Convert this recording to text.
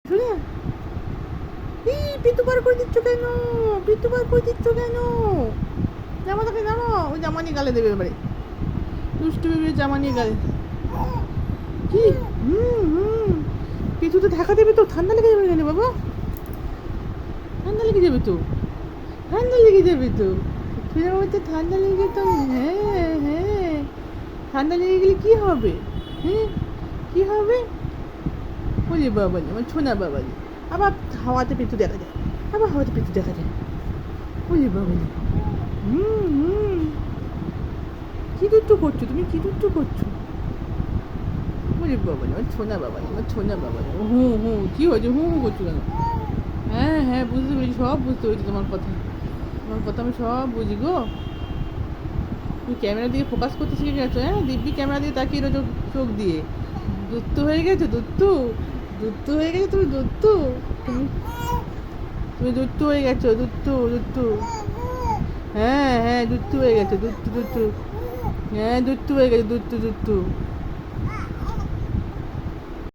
শুনে এই পিতু বার করে দিচ্ছ কেন? পিতু বার করে দিচ্ছ কেন? জামাটাকে জানো, ওই জামা নিয়ে গালে দেবে এবারে। দুষ্টু বেবির জামা নিয়ে গালে কি? পিতু তো ঢাকা দেবে তো, ঠান্ডা লেগে যাবে কেন বাবা? ঠান্ডা লেগে যাবে তো, ঠান্ডা লেগে যাবে তো। তুই আমার তো ঠান্ডা লেগে তো, হ্যাঁ হ্যাঁ, ঠান্ডা লেগে গেলে কি হবে? হ্যাঁ, কি হবে? বলি বাবা আমার ছোনা বাবা, আবার হাওয়াতে পিতু দেখা যায়, আবার হাওয়াতে পিতু দেখা যায়। বলি বাবা, হুম, কি দুষ্টু করছো তুমি, কি দুষ্টু করছো? বলি বাবা আমার ছোনা বাবা, আমার ছোনা বাবা। কি হয়েছে, করছো কেন? হ্যাঁ হ্যাঁ, বুঝতে পেরেছি, সব বুঝতে পেরেছি তোমার কথা, তোমার কথা আমি সব বুঝি গো। তুমি ক্যামেরার দিকে ফোকাস করতে শিখে গেছো, হ্যাঁ, দিব্যি ক্যামেরা দিয়ে তাকিয়ে রয়েছো চোখ দিয়ে। দুত্তু হয়ে গেছো, দুত্তু, দুত্তু হয়ে গেছো তুমি, দুত্তু। তুমি তুমি দুত্তু হয়ে গেছো, দুত্তু, দুত্তু। হ্যাঁ হ্যাঁ, দুত্তু হয়ে গেছো, দুত্তু দুত্তু। হ্যাঁ, দুত্তু হয়ে গেছে, দুত্তু দুত্তু।